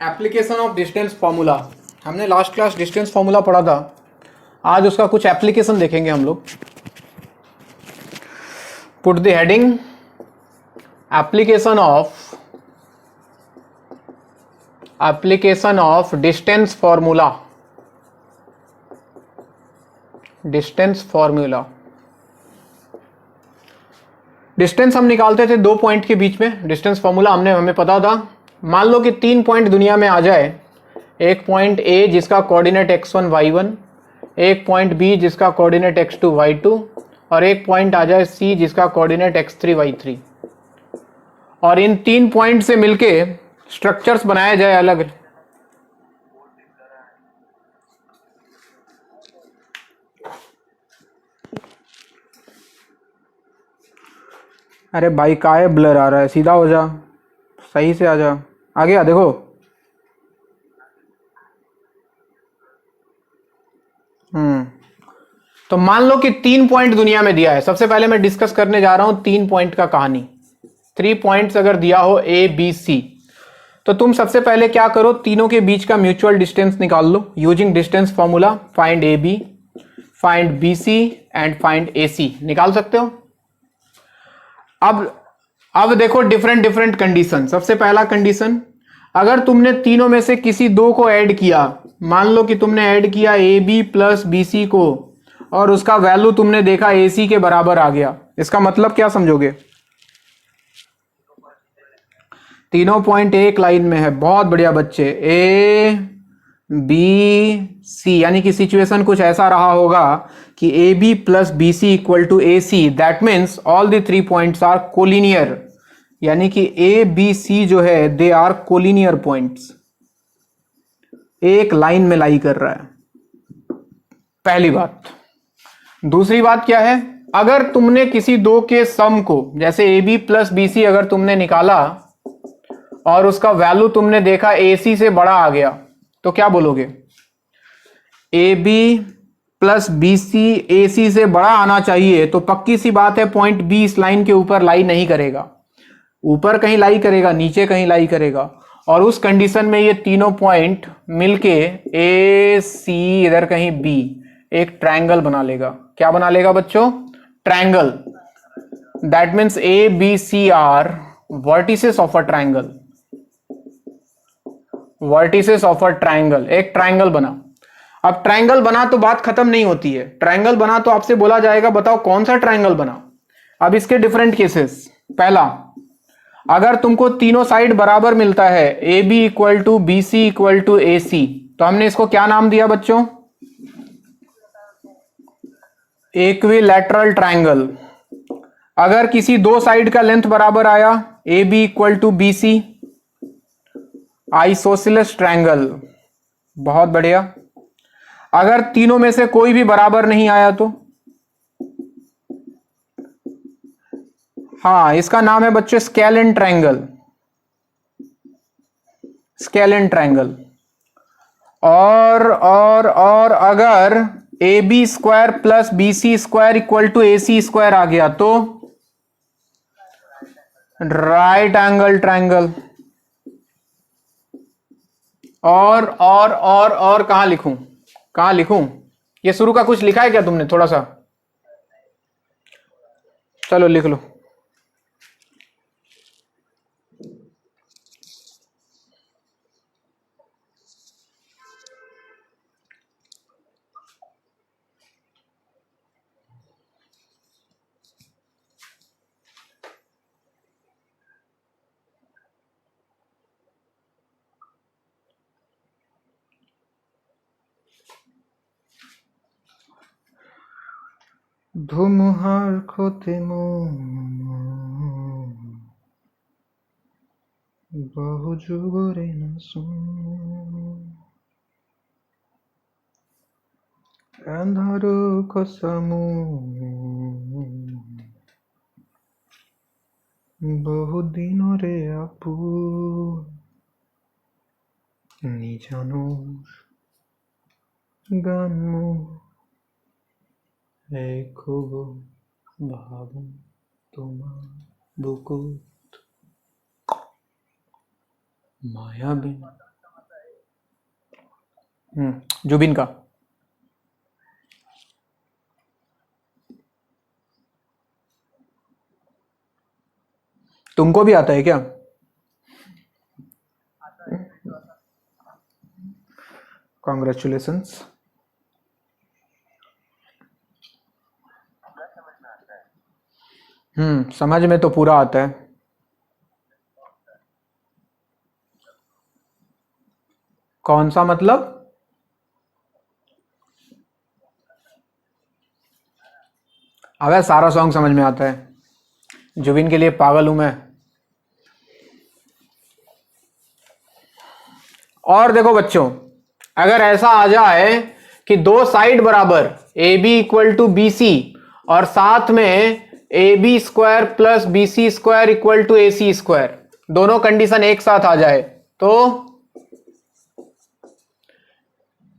Application of distance formula. हमने last class distance formula पढ़ा था, आज उसका कुछ एप्लीकेशन देखेंगे हम लोग। Put the heading application of distance formula. Distance formula, distance हम निकालते थे दो पॉइंट के बीच में। डिस्टेंस फार्मूला हमें पता था। मान लो कि तीन पॉइंट दुनिया में आ जाए, एक पॉइंट ए जिसका कोऑर्डिनेट x1 y1, एक पॉइंट बी जिसका कोऑर्डिनेट x2 y2 और एक पॉइंट आ जाए सी जिसका कोऑर्डिनेट x3 y3, और इन तीन पॉइंट से मिलके स्ट्रक्चर्स बनाया जाए अलग। अरे भाई काहे ब्लर आ रहा है, सीधा हो जा, सही से आ जा, आगे आ। देखो तो मान लो कि तीन पॉइंट दुनिया में दिया है। सबसे पहले मैं डिस्कस करने जा रहा हूं तीन पॉइंट का कहानी। 3 पॉइंट्स अगर दिया हो ए बी सी, तो तुम सबसे पहले क्या करो, तीनों के बीच का म्यूचुअल डिस्टेंस निकाल लो using distance formula. Find A B, find B C and find A C. निकाल सकते हो। अब देखो डिफरेंट कंडीशन। सबसे पहला कंडीशन, अगर तुमने तीनों में से किसी दो को ऐड किया, मान लो कि तुमने ऐड किया A B plus B C को, और उसका वैल्यू तुमने देखा ए सी के बराबर आ गया, इसका मतलब क्या समझोगे? तीनों पॉइंट एक लाइन में है। बहुत बढ़िया बच्चे। ए बी सी यानी कि सिचुएशन कुछ ऐसा रहा होगा कि A B plus B C equal to A C. That means all the 3 points are collinear, यानी कि ए बी सी जो है दे आर कोलिनियर पॉइंट्स, एक लाइन में लाई कर रहा है। पहली बात। दूसरी बात क्या है, अगर तुमने किसी दो के सम को, जैसे A B plus B C अगर तुमने निकाला और उसका वैल्यू तुमने देखा ए सी से बड़ा आ गया, तो क्या बोलोगे? A B plus B C A C से बड़ा आना चाहिए, तो पक्की सी बात है पॉइंट बी इस लाइन के ऊपर लाई नहीं करेगा, ऊपर कहीं लाई करेगा, नीचे कहीं लाई करेगा। और उस कंडीशन में ये तीनों पॉइंट मिलके ए सी इधर कहीं बी एक ट्रायंगल बना लेगा। क्या बना लेगा बच्चों? Triangle. That means A B C are vertices of a triangle. Vertices of a triangle, एक ट्रायंगल बना। अब ट्रायंगल बना तो बात खत्म नहीं होती है। ट्रायंगल बना तो आपसे बोला जाएगा बताओ कौन सा ट्रायंगल बना। अब इसके डिफरेंट केसेस। पहला, अगर तुमको तीनों साइड बराबर मिलता है, A B equal to B C equal to A C, तो हमने इसको क्या नाम दिया बच्चों? Equilateral triangle. अगर किसी दो साइड का लेंथ बराबर आया, A B equal to B C, isosceles triangle. बहुत बढ़िया। अगर तीनों में से कोई भी बराबर नहीं आया तो हाँ, इसका नाम है बच्चों स्केलेन ट्रायंगल। Scalene triangle. और अगर A B square plus B C square equal to A C square आ गया तो राइट एंगल ट्रायंगल। और कहां लिखूं? कहां लिखूं? ये शुरू का कुछ लिखा है क्या तुमने? थोड़ा सा चलो लिख लो। ধুমুহার ক্ষতে বহু যুগরে না আন্ধারো খসামু বহু দিনরে আপু নিজানো গানমু খুব ভাবো তোমার বুকুত। मायाबीन, जुबिन का। तुमको भी आता है क्या? कॉन्ग्रेचुलेशंस। समझ में तो पूरा आता है। कौन सा मतलब? अबे सारा सॉन्ग समझ में आता है, जुबिन के लिए पागल हूं मैं। और देखो बच्चों, अगर ऐसा आ जाए कि दो साइड बराबर A B equal to B C और साथ में A B square plus B C square equal to A C square, दोनों कंडीशन एक साथ आ जाए तो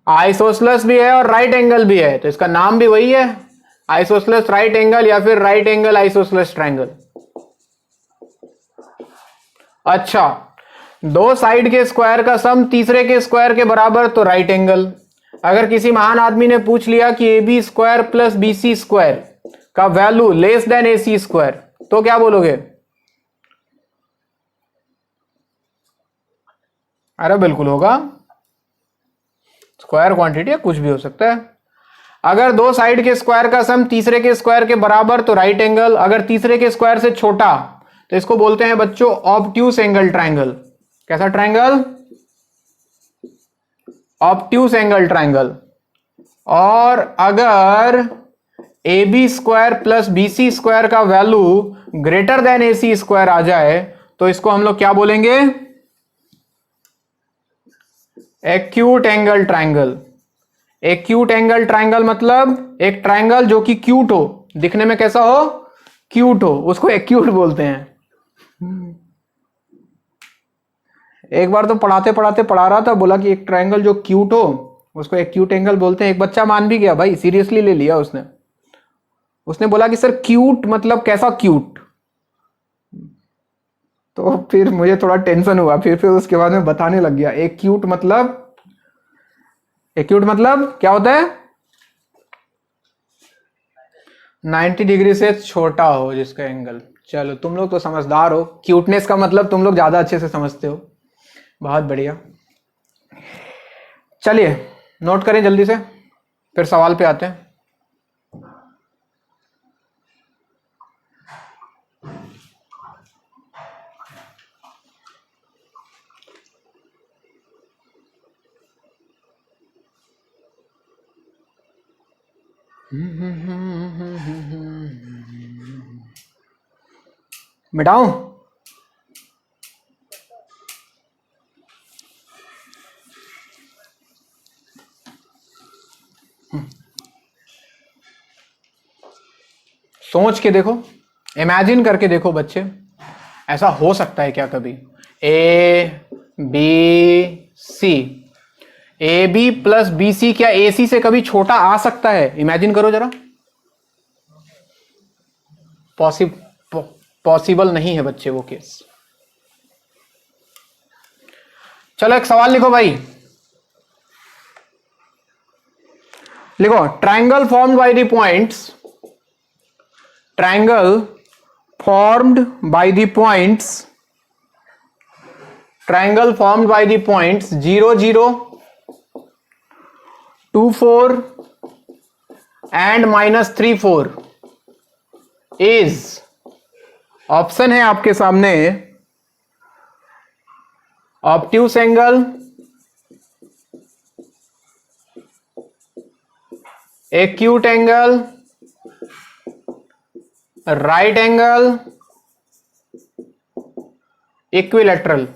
आइसोसलेस भी है और राइट एंगल भी है, तो इसका नाम भी वही है, आइसोसलेस राइट एंगल या फिर राइट एंगल आइसोसलेस ट्रायंगल। अच्छा, दो साइड के स्क्वायर का सम तीसरे के स्क्वायर के बराबर तो राइट एंगल। अगर किसी महान आदमी ने पूछ लिया कि A B square plus B C square का value less than A C square, तो क्या बोलोगे? अरे बिल्कुल होगा, स्क्वायर क्वांटिटी है, कुछ भी हो सकता है। अगर दो साइड के स्क्वायर का सम तीसरे के स्क्वायर के बराबर तो राइट एंगल, अगर तीसरे के स्क्वायर से छोटा तो इसको बोलते हैं बच्चों ऑब्ट्यूस एंगल ट्रायंगल। कैसा ट्रायंगल? Obtuse angle triangle. और अगर A B square plus B C square का value greater than A C square आ जाए तो इसको हम लोग क्या बोलेंगे? Acute angle triangle. Acute angle triangle मतलब एक ट्रायंगल जो कि क्यूट हो, दिखने में कैसा हो? क्यूट हो, उसको एक्यूट बोलते हैं। एक बार तो पढ़ाते पढ़ाते पढ़ा रहा था, बोला कि एक ट्रायंगल जो क्यूट हो उसको एक्यूट एंगल बोलते हैं। एक बच्चा मान भी गया भाई, सीरियसली ले लिया उसने बोला कि सर क्यूट मतलब कैसा क्यूट? तो फिर मुझे थोड़ा टेंशन हुआ, फिर उसके बाद में बताने लग गया एक्यूट मतलब क्या होता है? 90 डिग्री से छोटा हो जिसका एंगल। चलो तुम लोग तो समझदार हो, क्यूटनेस का मतलब तुम लोग ज्यादा अच्छे से समझते हो, बहुत बढ़िया। चलिए नोट करें जल्दी से, फिर सवाल पे आते हैं। मिटाऊं? सोच के देखो, इमेजिन करके देखो बच्चे, ऐसा हो सकता है क्या कभी? A B C, A B plus B C क्या ए सी से कभी छोटा आ सकता है? इमेजिन करो जरा। पॉसिबल नहीं है बच्चे वो केस। चलो एक सवाल लिखो भाई, लिखो triangle formed by the points, triangle formed by the points, triangle formed by the points 0 0 2 4 and -3 4 is, option है आपके सामने, obtuse angle, acute angle, right angle, equilateral.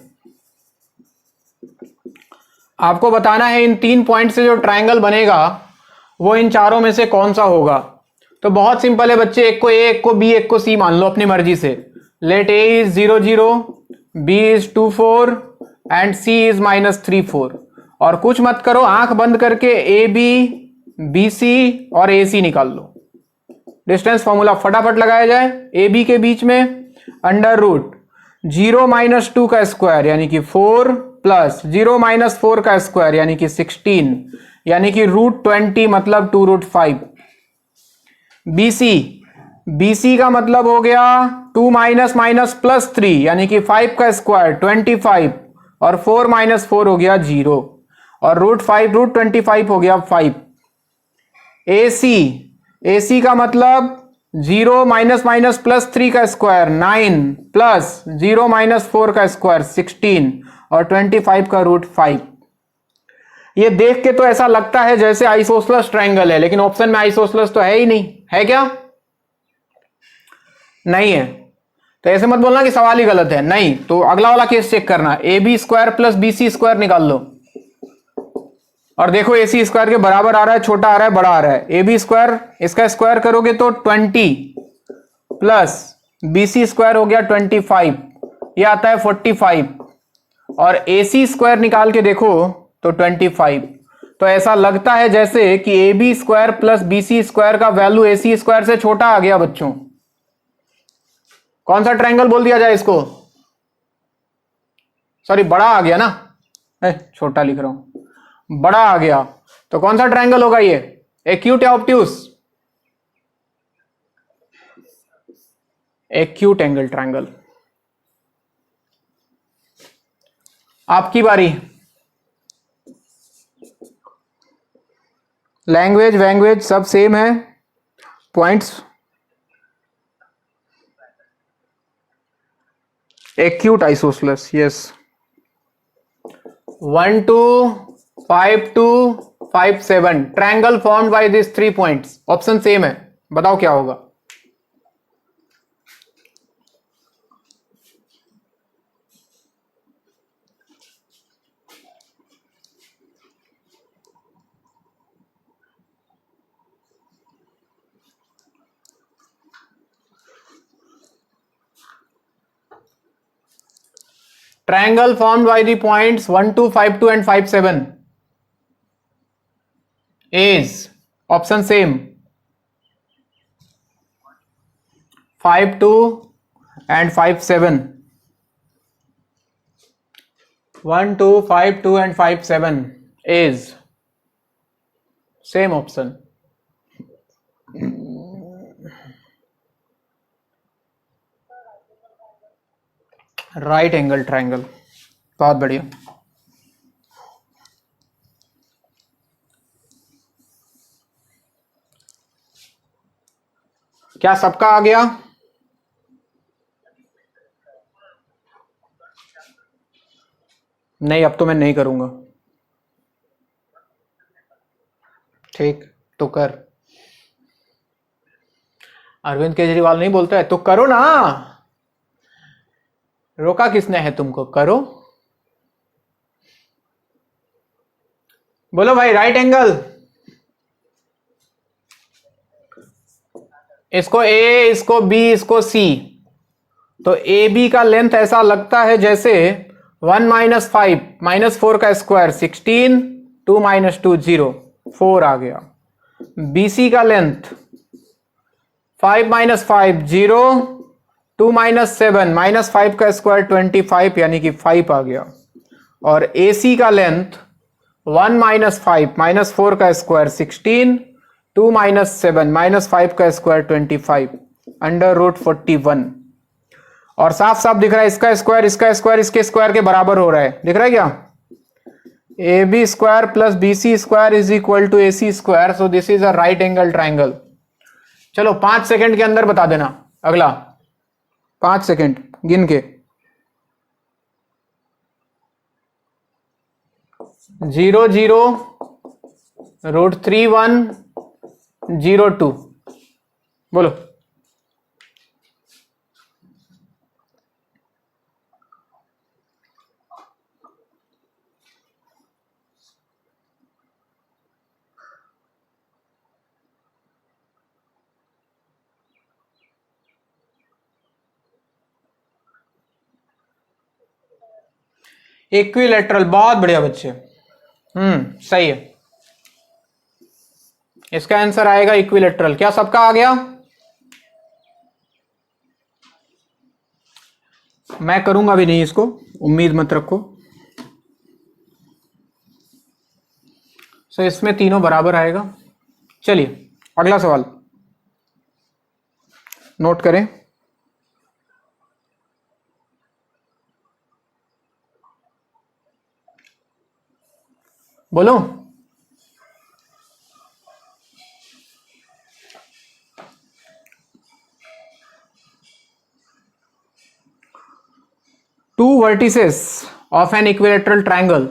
आपको बताना है इन 3 पॉइंट से जो ट्रायंगल बनेगा वो इन चारों में से कौन सा होगा। तो बहुत सिंपल है बच्चे, एक को ए, एक को बी, एक को सी मान लो अपनी मर्जी से। Let A is 0 0, B is 2 4 and C is -3 4। और कुछ मत करो, आंख बंद करके ए बी, बी सी और ए सी निकाल लो। डिस्टेंस फॉर्मूला फटाफट लगाया जाए। ए बी के बीच में अंडर रूट 0 - 2 का स्क्वायर यानी कि 4 प्लस 0 - 4 का स्क्वायर यानी कि 16 यानी कि √20 मतलब 2√5। BC, BC का मतलब हो गया 2 माइनस माइनस प्लस 3 यानी कि 5 का स्क्वायर 25 और 4 - 4 हो गया 0 और √5 √25 हो गया 5। AC, AC का मतलब 0 माइनस माइनस प्लस 3 का स्क्वायर 9 प्लस 0 - 4 का स्क्वायर 16 और 25 का √5। ये देख के तो ऐसा लगता है जैसे आइसोसेलेस ट्रायंगल है, लेकिन ऑप्शन में आइसोसेलेस तो है ही नहीं, है क्या? नहीं है। तो ऐसे मत बोलना कि सवाल ही गलत है, नहीं। तो अगला वाला केस चेक करना, AB² प्लस BC स्क्वायर निकाल लो और देखो AC स्क्वायर के बराबर आ रहा है, छोटा आ रहा है, बड़ा आ रहा है। AB² इसका स्क्वायर करोगे तो 20 प्लस BC स्क्वायर हो गया 25, ये आता है 45 और AC स्क्वायर निकाल के देखो तो 25। तो ऐसा लगता है जैसे कि AB² प्लस BC स्क्वायर का वैल्यू AC स्क्वायर से छोटा आ गया बच्चों। कौन सा ट्रायंगल बोल दिया जाए इसको? सॉरी, बड़ा आ गया ना, छोटा लिख रहा हूं, बड़ा आ गया। तो कौन सा ट्रायंगल होगा ये, एक्यूट या ऑब्ट्यूस? Acute angle triangle. आपकी बारी। लैंग्वेज वैंग्वेज सब सेम है, points. Acute isosceles, yes. 1 2 5 2 5 7 triangle formed by this 3 points. Option same है, बताओ क्या होगा? Triangle formed by the points 1 2 5 2 and 5 7 is option same 5 2 and 5 7 1 2 5 2 and 5 7 is same option। Right angle triangle, बहुत बढ़िया। क्या सबका आ गया? नहीं, अब तो मैं नहीं करूंगा। ठीक, तो कर। अरविंद केजरीवाल नहीं बोलता है तो करो ना, रोका किसने है तुमको? करो, बोलो भाई। राइट एंगल, इसको A, इसको B, इसको C। तो AB का लेंथ ऐसा लगता है जैसे 1 - 5 - 4 का स्क्वायर 16, 2 - 2 0, 4 आ गया। BC का लेंथ 5 - 5 0, 2 - 7 -5 का स्क्वायर 25 यानी कि 5 आ गया। और AC का लेंथ 1 - 5 - 4 का स्क्वायर 16, 2 - 7 -5 का स्क्वायर 25 √41। और साफ साफ दिख रहा है इसका स्क्वायर इसके स्क्वायर के बराबर हो रहा है, दिख रहा है क्या? AB² plus BC² is equal to AC square, so this is a right angle triangle. चलो 5 सेकंड के अंदर बता देना। अगला 5 सेकंड गिन के। 0 0 √31 0 2, बोलो। इक्विलेटरल, बहुत बढ़िया बच्चे, सही है। इसका आंसर आएगा इक्विलेटरल। क्या सबका आ गया? मैं करूंगा भी नहीं इसको, उम्मीद मत रखो। सो इसमें तीनों बराबर आएगा। चलिए अगला सवाल नोट करें। बोलो। Two vertices of an equilateral triangle.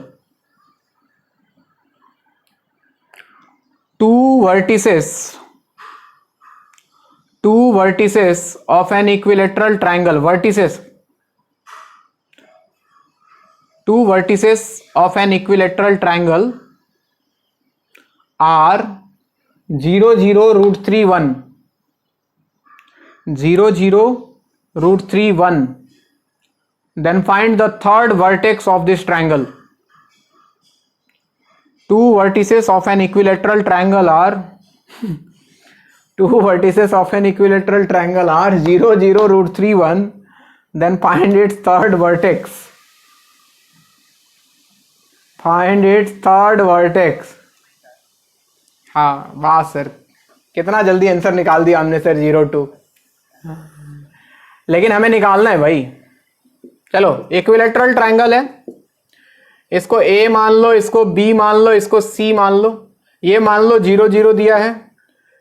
Two vertices of an equilateral triangle. Two vertices of an equilateral triangle are 0, 0, root 3, 1. 0, 0, root 3, 1. Then find the third vertex of this triangle. Two vertices of an equilateral triangle are 0, 0, root 3, 1. Then find its third vertex. हाँ वाह sir, कितना जल्दी answer निकाल दिया हमने sir 0, 2। लेकिन हमें निकालना है भाई। चलो इक्विलैटरल ट्रायंगल है, इसको ए मान लो, इसको बी मान लो, इसको सी मान लो। ये मान लो 0, 0 दिया है,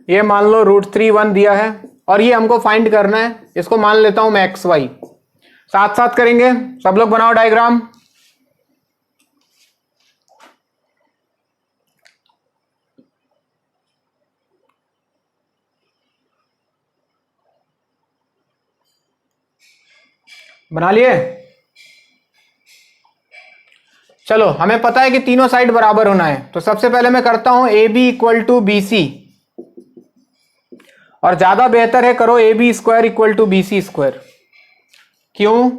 ये मान लो रूट 3, 1 दिया है, और ये हमको फाइंड करना है। इसको मान लेता हूं मैं एक्स वाई। साथ साथ करेंगे, सब लोग बनाओ डायग्राम। बना लिए? चलो हमें पता है कि तीनों साइड बराबर होना है, तो सबसे पहले मैं करता हूं A B equal to B C, और ज्यादा बेहतर है करो A B square equal to B C square. क्यों?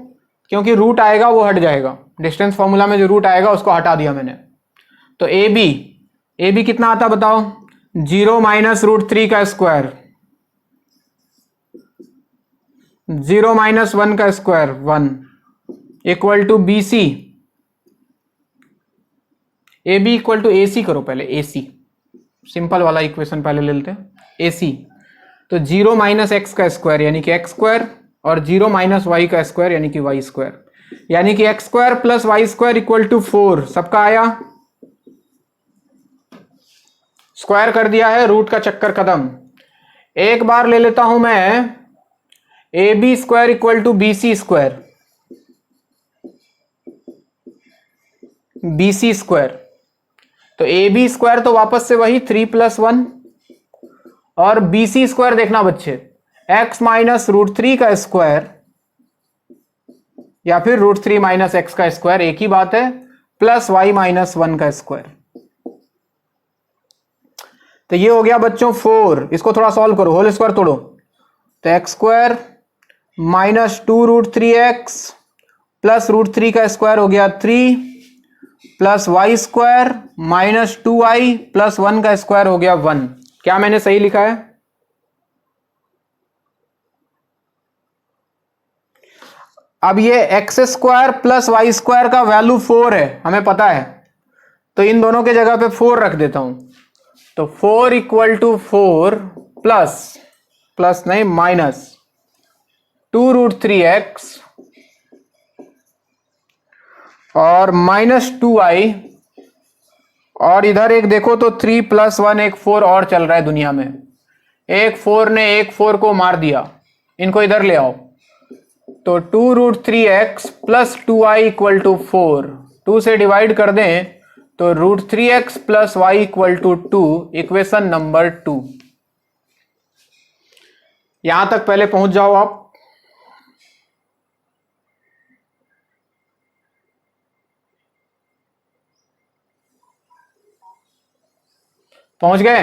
क्योंकि रूट आएगा वो हट जाएगा, डिस्टेंस फॉर्मूला में जो रूट आएगा उसको हटा दिया मैंने। तो ए बी कितना आता बताओ? 0 माइनस रूट 3 का स्क्वायर, 0 माइनस 1 का square 1 equal to B C. A B equal to A C करो पहले, ए सी सिंपल वाला इक्वेशन पहले ले लेते हैं। ए सी तो 0 माइनस एक्स का स्क्वायर यानी कि एक्स स्क्वायर, और 0 माइनस वाई का स्क्वायर यानी कि वाई स्क्वायर, यानी कि X square plus Y square equal to 4। सबका आया? स्क्वायर कर दिया है, रूट का चक्कर खत्म। एक बार ले लेता हूं मैं A B square equal to B C square, B C square. तो ए बी स्क्वायर तो वापस से वही 3 + 1, और बी सी स्क्वायर देखना बच्चे, एक्स माइनस रूट 3 का स्क्वायर या फिर रूट 3 माइनस एक्स का स्क्वायर, एक ही बात है, प्लस वाई माइनस 1 का स्क्वायर। तो ये हो गया बच्चों 4। इसको थोड़ा सॉल्व करो, होल स्क्वायर तोड़ो, तो X square minus 2 root 3 X plus root 3 का स्क्वायर हो गया 3, plus Y square minus 2i plus 1 का स्क्वायर हो गया 1। क्या मैंने सही लिखा है? अब ये X square plus Y square का वैल्यू 4 है, हमें पता है, तो इन दोनों के जगह पे 4 रख देता हूं। तो 4 इक्वल टू 4 प्लस नहीं माइनस 2 रूट 3 एक्स और माइनस 2i, और इधर एक देखो तो 3 + 1 एक 4 और चल रहा है दुनिया में। एक 4 ने एक 4 को मार दिया, इनको इधर ले आओ। तो 2 root 3 X plus 2i equal to 4, 2 से डिवाइड कर दें तो root 3 X plus Y equal to 2, equation number 2। यहां तक पहले पहुंच जाओ आप। पहुंच गए?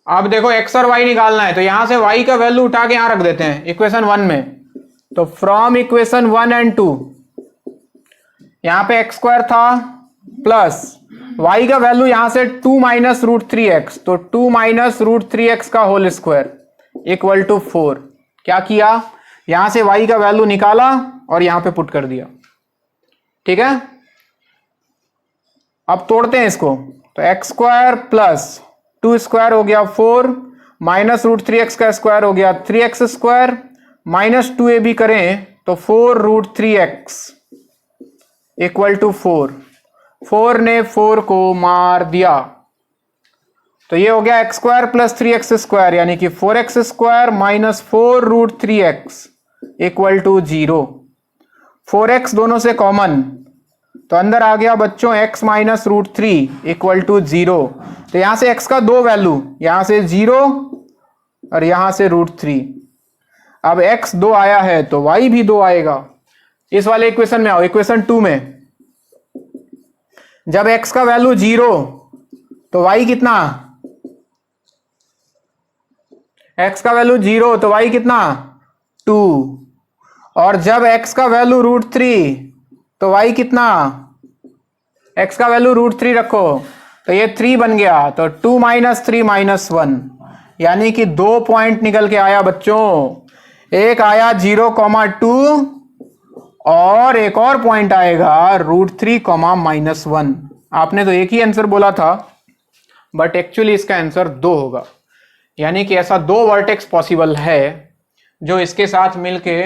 अब देखो एक्स और वाई निकालना है, तो यहां से वाई का वैल्यू उठा के यहां रख देते हैं इक्वेशन 1 में। तो फ्रॉम इक्वेशन 1 एंड 2, यहां पे एक्स स्क्वायर था प्लस वाई का वैल्यू यहां से 2 माइनस रूट 3 एक्स, तो 2 माइनस रूट 3 एक्स का होल स्क्वायर इक्वल टू 4। क्या किया? यहां से y का वैल्यू निकाला और यहां पे पुट कर दिया। ठीक है, अब तोड़ते हैं इसको। तो एक्स स्क्वायर प्लस 2 स्क्वायर हो गया 4, माइनस रूट 3x का स्क्वायर हो गया 3x स्क्वायर, माइनस 2ab करें तो 4 रूट 3x इक्वल टू 4। 4 ने 4 को मार दिया, तो ये हो गया x square plus 3x square, यानी कि 4x square minus 4 root 3x equal to 0। 4x दोनों से कॉमन, तो अंदर आ गया बच्चों x minus root 3 equal to 0। तो यहां से x का दो वैल्यू, यहां से 0 और यहां से रूट 3। अब x 2 आया है तो y भी 2 आएगा। इस वाले इक्वेशन में आओ, इक्वेशन 2 में जब x का वैल्यू 0 तो y कितना, x का वैल्यू 0 तो y कितना 2, और जब x का वैल्यू रूट 3 तो y कितना, x का वैल्यू रूट 3 रखो तो ये 3 बन गया, तो 2 माइनस 3 माइनस 1, यानी कि 2 पॉइंट निकल के आया बच्चों। एक आया 0,2 और एक और पॉइंट आएगा रूट 3, माइनस 1। आपने तो एक ही आंसर बोला था, बट एक्चुअली इसका आंसर 2 होगा, यानी कि ऐसा 2 वर्टेक्स पॉसिबल है जो इसके साथ मिलके,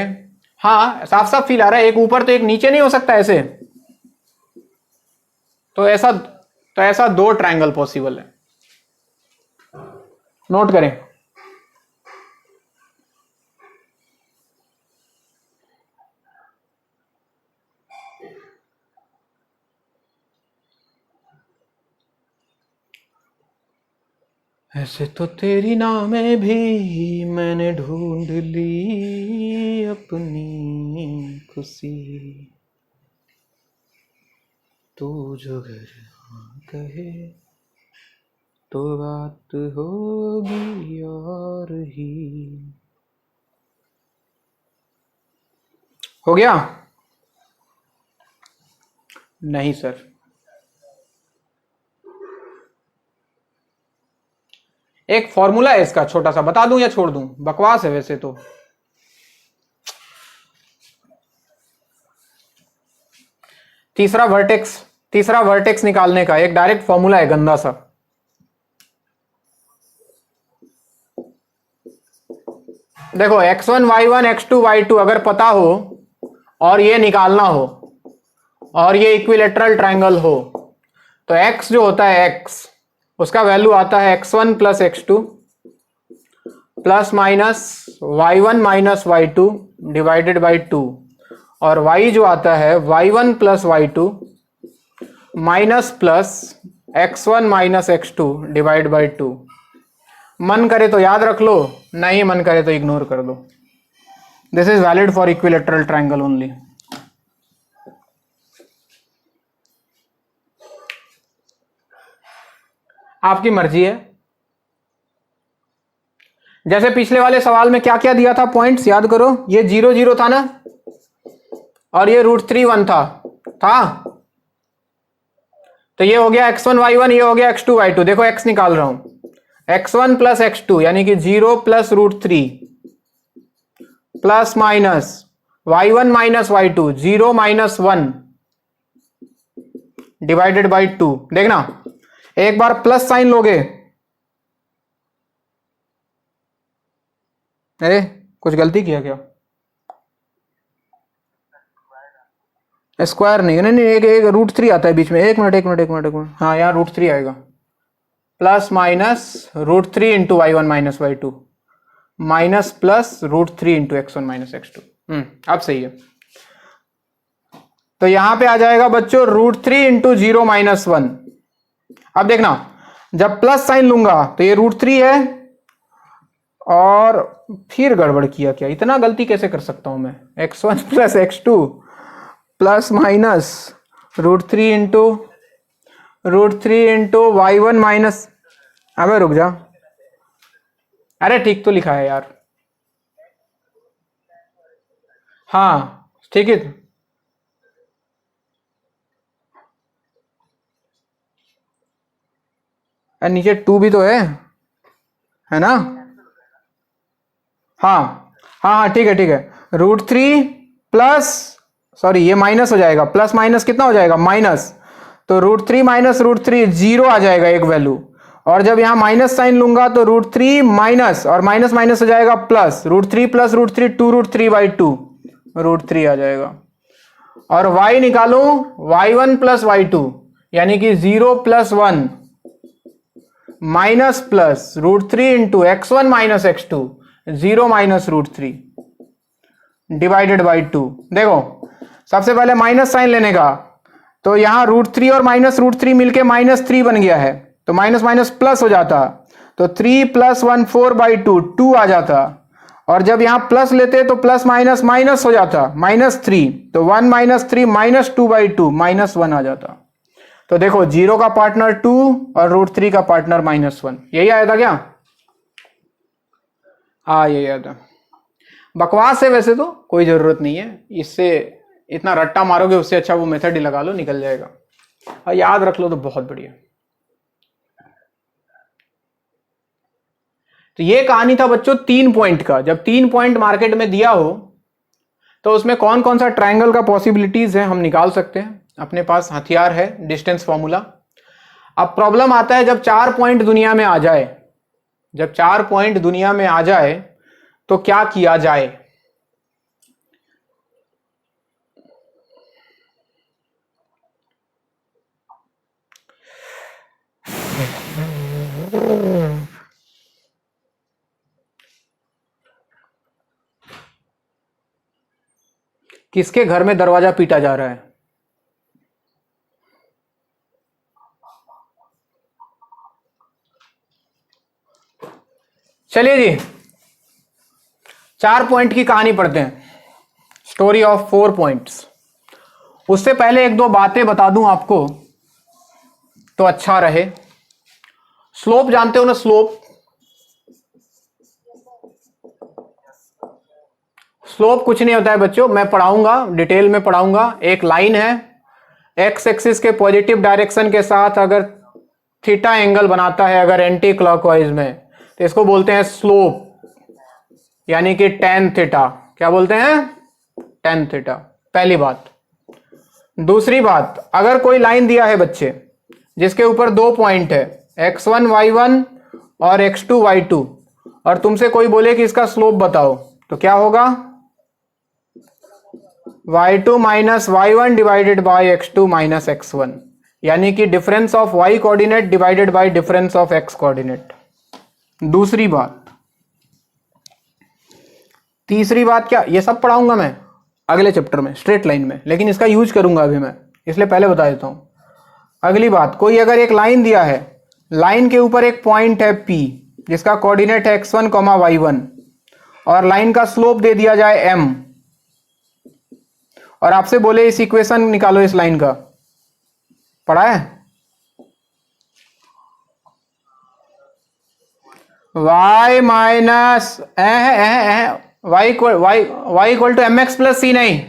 हाँ साफ साफ फील आ रहा है, एक ऊपर तो एक नीचे नहीं हो सकता ऐसे, तो ऐसा 2 ट्रायंगल पॉसिबल है। नोट करें। ऐसे तो तेरी नामें भी मैंने ढूंढ ली अपनी खुशी, तू जो घर कहे तो बात होगी और ही। हो गया? नहीं सर, एक फॉर्मूला है इसका छोटा सा, बता दूं या छोड़ दूं? बकवास है वैसे तो। तीसरा वर्टेक्स निकालने का एक डायरेक्ट फॉर्मूला है गंदा सा। देखो x1 y1 x2 y2 अगर पता हो और ये निकालना हो और ये इक्विलेटरल ट्रायंगल हो, तो x जो होता है x, उसका वैल्यू आता है x1 plus x2 plus minus y1 minus y2 divided by 2, और y जो आता है y1 plus y2 minus plus x1 minus x2 divide by 2। मन करे तो याद रख लो, नहीं मन करे तो इग्नोर कर दो। This is valid for equilateral triangle only. आपकी मर्जी है। जैसे पिछले वाले सवाल में क्या क्या दिया था पॉइंट्स याद करो, ये 0 0 था ना, और ये रूट 3 1 था, तो ये हो गया x1 y1, ये हो गया x2 y2। देखो x निकाल रहा हूं, x1 प्लस x2 यानी कि 0 plus root 3 plus minus y1 minus y2 0 minus 1 divided by 2। देखना एक बार प्लस साइन लोगे, अरे कुछ गलती किया क्या? स्क्वायर नहीं, नहीं नहीं, एक रूट 3 आता है बीच में। एक मिनट, हाँ यहाँ रूट 3 आएगा, plus minus root 3 into y1 minus y2 minus plus root 3 into x1 minus x2। अब सही है। तो यहां पे आ जाएगा बच्चों रूट 3 इंटू 0 माइनस 1। अब देखना जब प्लस साइन लूंगा तो ये रूट 3 है, और फिर गड़बड़ किया क्या, इतना गलती कैसे कर सकता हूं मैं? x1 plus x2 plus minus root three into y1 minus, अबे रुक जा, अरे ठीक तो लिखा है यार, हाँ ठीक है। नीचे 2 भी तो है ना? हाँ हाँ हाँ ठीक है ठीक है, √3 प्लस, सॉरी ये माइनस हो जाएगा, प्लस माइनस कितना हो जाएगा माइनस, तो √3 माइनस √3 जीरो आ जाएगा एक वैल्यू, और जब यहां माइनस साइन लूंगा तो √3 माइनस और माइनस माइनस हो जाएगा प्लस, √3 प्लस √3 2√3/2 √3 आ जाएगा। और y निकालो, y1 प्लस y2 यानी कि 0 plus 1 minus plus √3 into x1 minus x2, 0 minus √3 divided by 2। देखो सबसे पहले माइनस साइन लेने का, तो यहां √3 और माइनस √3 मिलके -3 बन गया है, तो माइनस माइनस प्लस हो जाता, तो 3 प्लस 1 4/2 2 आ जाता, और जब यहां प्लस लेते तो प्लस माइनस माइनस हो जाता -3, तो 1 - 3 -2/2 -1 आ जाता। तो देखो 0 का पार्टनर 2 और √3 का पार्टनर -1, यही आया था क्या? हाँ यही आया था। बकवास है वैसे, तो कोई जरूरत नहीं है इससे, इतना रट्टा मारोगे उससे अच्छा वो मेथड ही लगा लो, निकल जाएगा, और याद रख लो तो बहुत बढ़िया। तो ये कहानी था बच्चों 3 पॉइंट का। जब 3 पॉइंट मार्केट में दिया हो तो उसमें कौन कौन सा ट्रायंगल का पॉसिबिलिटीज है हम निकाल सकते हैं, अपने पास हथियार है डिस्टेंस फॉर्मूला। अब प्रॉब्लम आता है जब 4 पॉइंट दुनिया में आ जाए, जब 4 पॉइंट दुनिया में आ जाए तो क्या किया जाए। किसके घर में दरवाजा पीटा जा रहा है? चलिए जी 4 पॉइंट की कहानी पढ़ते हैं, स्टोरी ऑफ 4 पॉइंट्स। उससे पहले एक दो बातें बता दूं आपको तो अच्छा रहे। स्लोप जानते हो ना, स्लोप, स्लोप कुछ नहीं होता है बच्चों, मैं पढ़ाऊंगा डिटेल में पढ़ाऊंगा। एक लाइन है, एक्स एक्सिस के पॉजिटिव डायरेक्शन के साथ अगर थीटा एंगल बनाता है अगर एंटी क्लॉकवाइज में, तो इसको बोलते हैं स्लोप, यानी कि tan थीटा। क्या बोलते हैं? tan theta. पहली बात। दूसरी बात, अगर कोई लाइन दिया है बच्चे जिसके ऊपर 2 पॉइंट है x1 y1 और x2 y2, और तुमसे कोई बोले कि इसका स्लोप बताओ, तो क्या होगा? y2 minus y1 divided by x2 minus x1, यानी कि difference of y coordinate divided by difference of x coordinate. दूसरी बात। तीसरी बात क्या, ये सब पढ़ाऊंगा मैं अगले चैप्टर में स्ट्रेट लाइन में, लेकिन इसका यूज करूंगा अभी मैं, इसलिए पहले बता देता हूं। अगली बात, कोई अगर एक लाइन दिया है, लाइन के ऊपर एक पॉइंट है P जिसका कोऑर्डिनेट है x1, y1, और लाइन का स्लोप दे दिया जाए m, और आपसे बोले इस इक्वेशन निकालो इस लाइन का, पढ़ा है? y minus y equal to mx plus c, नहीं,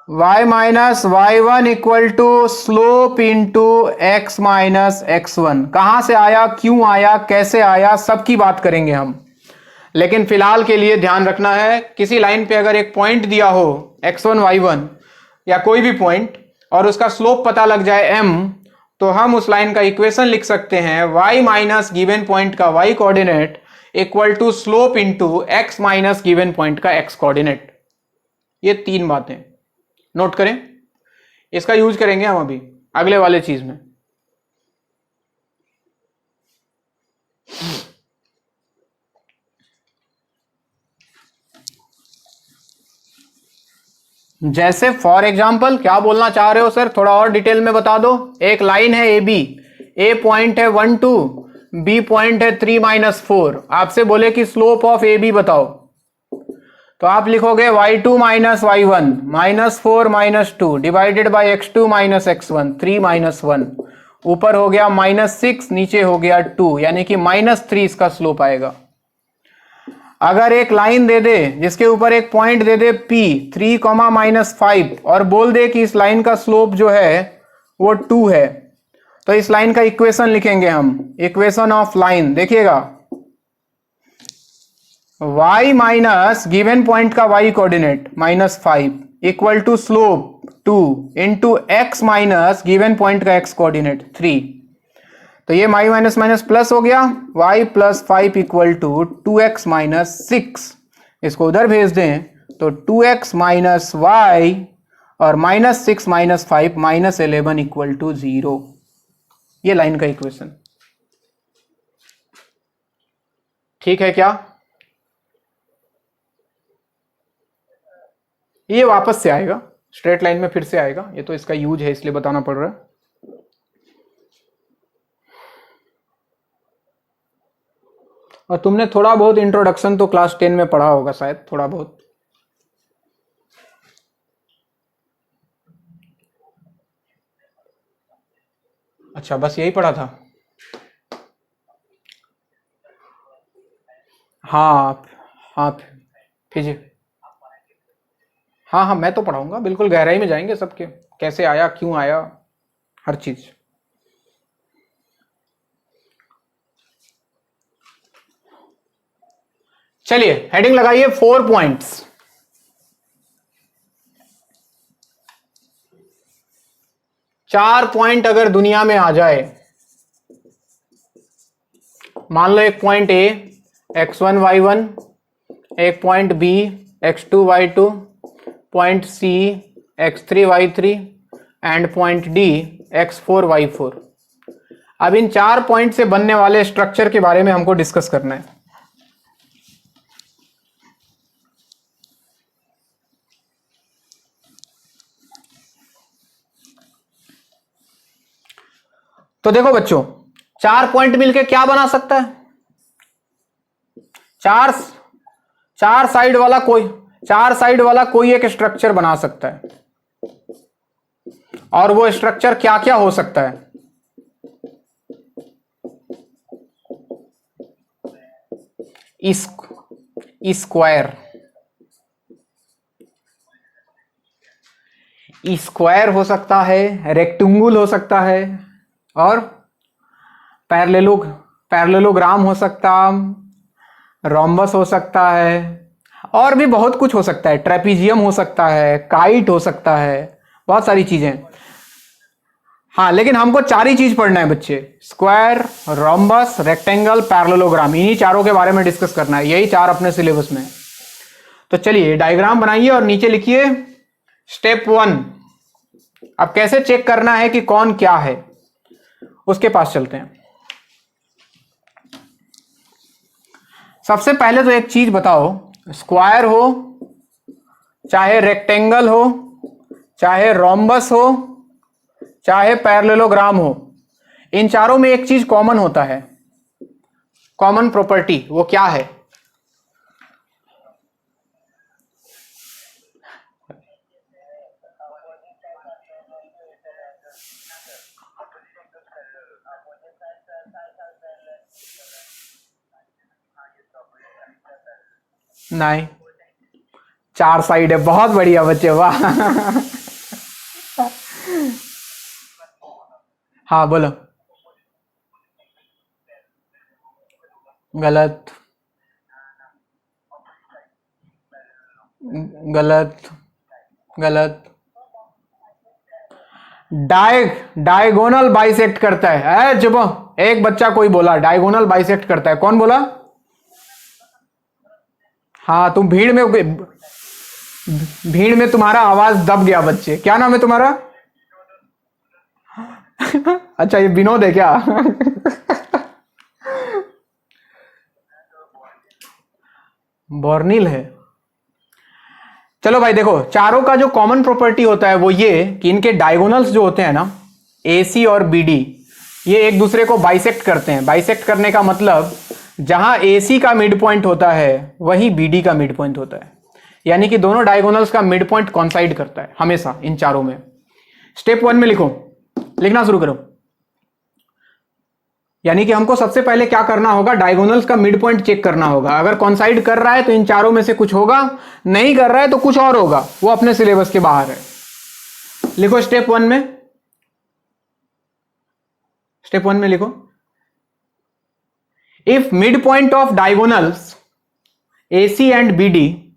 y minus y1 equal to slope into x minus x1। कहां से आया, क्यों आया, कैसे आया, सबकी बात करेंगे हम, लेकिन फिलहाल के लिए ध्यान रखना है किसी लाइन पे अगर एक पॉइंट दिया हो x1 y1 या कोई भी पॉइंट और उसका स्लोप पता लग जाए m, तो हम उस लाइन का इक्वेशन लिख सकते हैं y माइनस गिवन पॉइंट का y coordinate equal to slope into x minus given point का x कोऑर्डिनेट। ये 3 बातें नोट करें, इसका यूज करेंगे हम अभी अगले वाले चीज में। जैसे फॉर एग्जाम्पल, क्या बोलना चाह रहे हो सर, थोड़ा और डिटेल में बता दो। एक लाइन है ए बी, ए पॉइंट है 1 2, बी पॉइंट है 3 - 4, आपसे बोले कि स्लोप ऑफ ए बी बताओ, तो आप लिखोगे y2 minus y1 -4 -2 divided by x2 minus x1 3 - 1, ऊपर हो गया -6, नीचे हो गया 2, यानी कि -3 इसका स्लोप आएगा। अगर एक लाइन दे दे जिसके ऊपर एक पॉइंट दे दे P 3, -5 और बोल दे कि इस लाइन का स्लोप जो है वो 2 है, तो इस लाइन का इक्वेशन लिखेंगे हम, इक्वेशन ऑफ लाइन। देखिएगा y माइनस गिवन पॉइंट का y coordinate -5 equal to slope 2 into X minus given point का x कोऑर्डिनेट 3। तो ये y माइनस माइनस प्लस हो गया, y plus 5 equal to 2x minus 6। इसको उधर भेज दें तो 2x माइनस वाई और -6 माइनस 5 -11 इक्वल टू 0। ये लाइन का इक्वेशन ठीक है क्या? ये वापस से आएगा, स्ट्रेट लाइन में फिर से आएगा, ये तो इसका यूज है इसलिए बताना पड़ रहा है। और तुमने थोड़ा बहुत इंट्रोडक्शन तो क्लास 10 में पढ़ा होगा शायद, थोड़ा बहुत। अच्छा, बस यही पढ़ा था? हाँ हाँ, फिजिक्स, हाँ हाँ मैं तो पढ़ाऊंगा, बिल्कुल गहराई में जाएंगे सबके, कैसे आया, क्यों आया, हर चीज। चलिए हेडिंग लगाइए 4 पॉइंट्स। चार पॉइंट अगर दुनिया में आ जाए, मान लो एक पॉइंट ए x1 y1, एक point B x2 y2, point C x3 y3 and point D x4 y4। अब इन 4 पॉइंट से बनने वाले स्ट्रक्चर के बारे में हमको डिस्कस करना है। तो देखो बच्चों, 4 पॉइंट मिलके क्या बना सकता है? चार साइड वाला कोई एक स्ट्रक्चर बना सकता है। और वो स्ट्रक्चर क्या क्या हो सकता है? स्क्वायर हो सकता है, रेक्टेंगल हो सकता है, और पैरेललोग्राम हो सकता, रोम्बस हो सकता है, और भी बहुत कुछ हो सकता है, ट्रेपीजियम हो सकता है, काइट हो सकता है, बहुत सारी चीजें। हाँ, लेकिन हमको 4 ही चीज पढ़ना है बच्चे, स्क्वायर, रोम्बस, रेक्टेंगल, पैरेललोग्राम, इन्हीं चारों के बारे में डिस्कस करना है, यही 4 अपने सिलेबस में। तो चलिए डायग्राम बनाइए और नीचे लिखिए स्टेप 1। अब कैसे चेक करना है कि कौन क्या है, उसके पास चलते हैं। सबसे पहले तो एक चीज बताओ, स्क्वायर हो चाहे रेक्टेंगल हो चाहे रोम्बस हो चाहे पैरेललोग्राम हो, इन चारों में एक चीज कॉमन होता है, कॉमन प्रॉपर्टी, वो क्या है? नहीं, 4 साइड है, बहुत बढ़िया बच्चे, वाह। हाँ बोलो। गलत, गलत, गलत। डायगोनल बाइसेक्ट करता है। चुप, एक बच्चा कोई बोला डायगोनल बाइसेक्ट करता है, कौन बोला? हाँ, तुम भीड़ में तुम्हारा आवाज दब गया बच्चे, क्या नाम है तुम्हारा? अच्छा, ये विनोद है क्या? बॉर्निल है। चलो भाई देखो, चारों का जो कॉमन प्रॉपर्टी होता है वो ये कि इनके डायगोनल्स जो होते हैं ना, AC और BD, ये एक दूसरे को बाइसेक्ट करते हैं। बाइसेक्ट करने का मतलब जहां AC का मिड पॉइंट होता है वहीं BD का मिड पॉइंट होता है, यानी कि दोनों डायगोनल्स का मिड पॉइंट कॉन्साइड करता है हमेशा इन चारों में। स्टेप 1 में लिखो, लिखना शुरू करो। यानी कि हमको सबसे पहले क्या करना होगा, डायगोनल्स का मिड पॉइंट चेक करना होगा। अगर कॉन्साइड कर रहा है तो इन चारों में से कुछ होगा, नहीं कर रहा है तो कुछ और होगा, वो अपने सिलेबस के बाहर है। लिखो स्टेप 1 में, स्टेप 1 में लिखो, if mid point of diagonals AC and BD,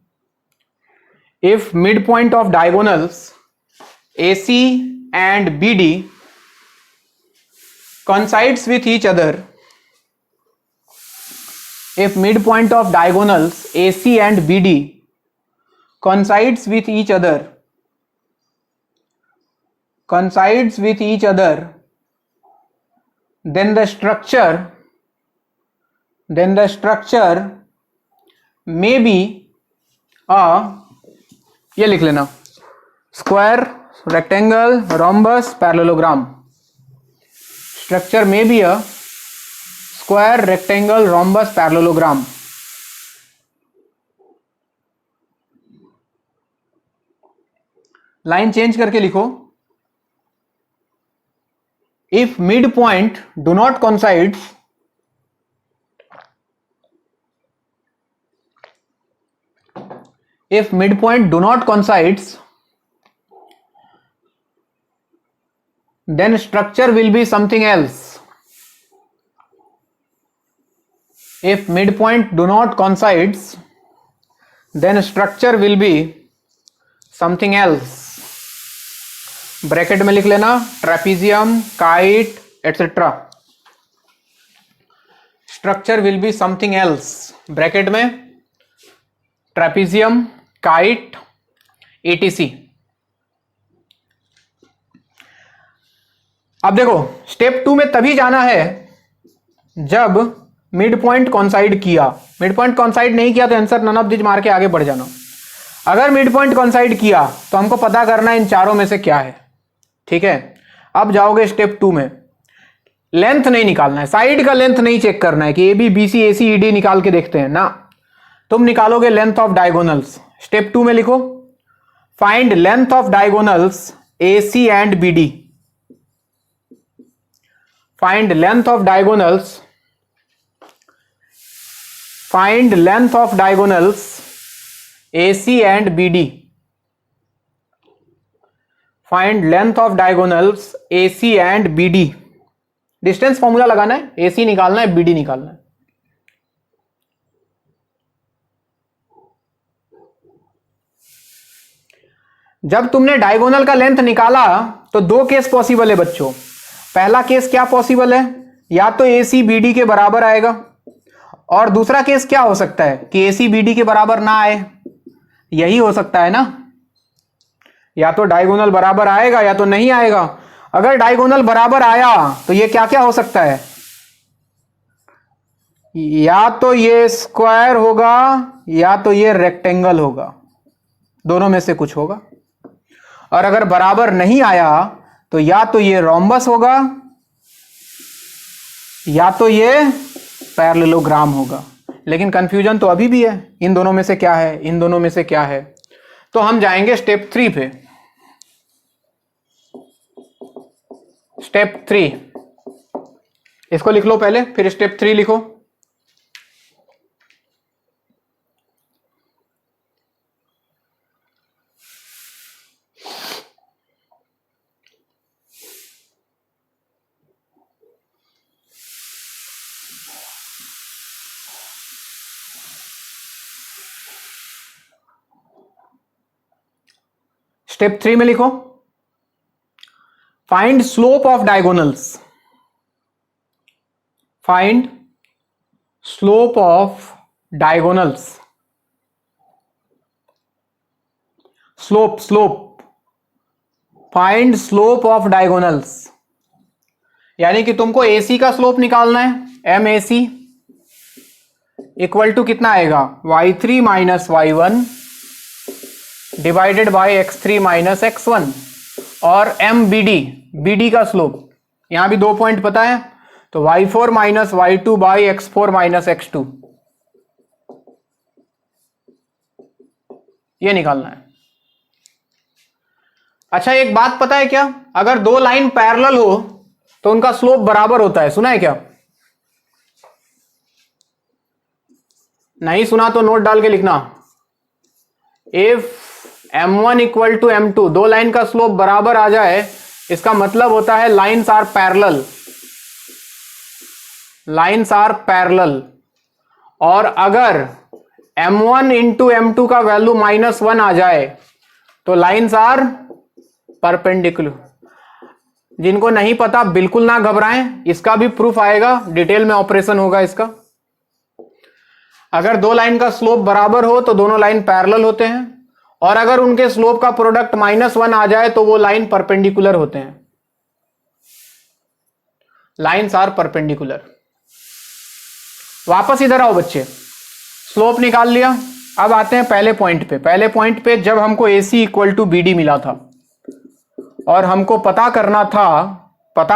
if midpoint of diagonals AC and BD coincides with each other, if midpoint of diagonals AC and BD coincides with each other, then the structure may be a, ये लिख लेना, square, rectangle, rhombus, parallelogram. Structure may be a square, rectangle, rhombus, parallelogram. Line change करके लिखो, if midpoint do not coincides, then structure will be something else. If midpoint do not coincides, then structure will be something else. Bracket में लिख लेना, trapezium, kite, etcetera. Structure will be something else. Bracket में trapezium, kite, ATC. अब देखो, step 2 में तभी जाना है जब मिड पॉइंट कॉन्साइड किया. मिड पॉइंट कॉन्साइड नहीं किया तो आंसर नन ऑफ दिस मार के आगे बढ़ जाना. अगर मिड पॉइंट कॉन्साइड किया तो हमको पता करना है इन चारों में से क्या है. ठीक है, अब जाओगे स्टेप 2 में. लेंथ नहीं निकालना है, साइड का लेंथ नहीं चेक करना है कि A B B C A C E D निकाल के देखते हैं ना. तुम निकालोगे लेंथ ऑफ डायगोनल्स. स्टेप 2 में लिखो, find length of diagonals A C and B D. Find length of diagonals, find length of diagonals A C and B D. Find length of diagonals A C and B D. Distance formula लगाना है, ए सी निकालना है, B D निकालना है. जब तुमने diagonal का length निकाला तो दो केस पॉसिबल है बच्चों. पहला केस क्या पॉसिबल है, या तो ए सी बी डी के बराबर आएगा, और दूसरा केस क्या हो सकता है कि ए सी बी डी के बराबर ना आए. यही हो सकता है ना, या तो डायगोनल बराबर आएगा या तो नहीं आएगा. अगर डायगोनल बराबर आया तो ये क्या क्या हो सकता है, या तो ये स्क्वायर होगा या तो ये रेक्टेंगल होगा, दोनों में से कुछ होगा. और अगर बराबर नहीं आया तो या तो ये रोम्बस होगा या तो ये पैरेललोग्राम होगा. लेकिन कंफ्यूजन तो अभी भी है, इन दोनों में से क्या है, इन दोनों में से क्या है. तो हम जाएंगे स्टेप 3 पे. स्टेप 3 इसको लिख लो पहले, फिर स्टेप 3 लिखो. स्टेप 3 में लिखो, find slope of diagonals. Find slope of diagonals. Slope find slope of diagonals. यानी कि तुमको AC का स्लोप निकालना है. M A C equal to कितना आएगा, y3 minus y1 divided by x3 minus x1. और एम बी डी का स्लोप, यहां भी 2 पॉइंट पता है, तो y4 minus y2 by x4 minus x2, ये निकालना है. अच्छा, एक बात पता है क्या, अगर दो लाइन पैरेलल हो तो उनका स्लोप बराबर होता है. सुना है क्या? नहीं सुना तो नोट डाल के लिखना. If m1 equal to m2, दो लाइन का स्लोप बराबर आ जाए, इसका मतलब होता है lines are parallel. Lines are parallel. और अगर M1 इंटू M2 का वैल्यू -1 आ जाए तो लाइंस आर परपेंडिकुलर। जिनको नहीं पता बिल्कुल ना घबराएं, इसका भी प्रूफ आएगा, डिटेल में ऑपरेशन होगा इसका। अगर दो लाइन का स्लोप बराबर हो तो दोनों लाइन पैरेलल होते हैं, और अगर उनके स्लोप का प्रोडक्ट -1 आ जाए तो वो लाइन परपेंडिकुलर होते हैं। Lines are perpendicular. वापस इधर आओ बच्चे, स्लोप निकाल लिया। अब आते हैं पहले पॉइंट पे। पहले पॉइंट पे जब हमको AC इक्वल टू BD मिला था और हमको पता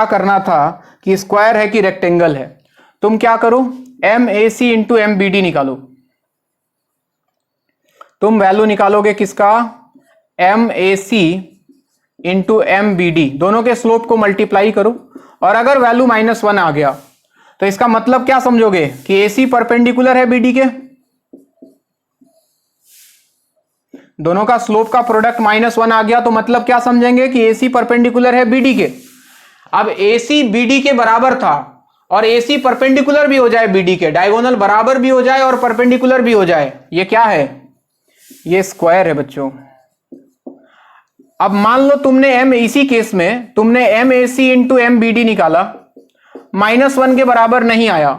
करना था कि स्क्वायर है कि रेक्टेंगल है, तुम क्या करो, MAC इंटू MBD निकालो। तुम वैल्यू निकालोगे किसका, MAC इंटू MBD, दोनों के स्लोप को मल्टीप्लाई करो, और अगर वैल्यू -1 आ गया तो इसका मतलब क्या समझोगे कि AC परपेंडिकुलर है BD के। दोनों का स्लोप का प्रोडक्ट -1 आ गया तो मतलब क्या समझेंगे कि AC परपेंडिकुलर है BD के। अब AC BD के बराबर था और AC परपेंडिकुलर भी हो जाए BD के, डायगोनल बराबर भी हो जाए और परपेंडिकुलर भी हो जाए, ये क्या है, ये स्क्वायर है बच्चों। अब मान लो तुमने इसी केस में तुमने MAC इंटू MBD निकाला, -1 के बराबर नहीं आया,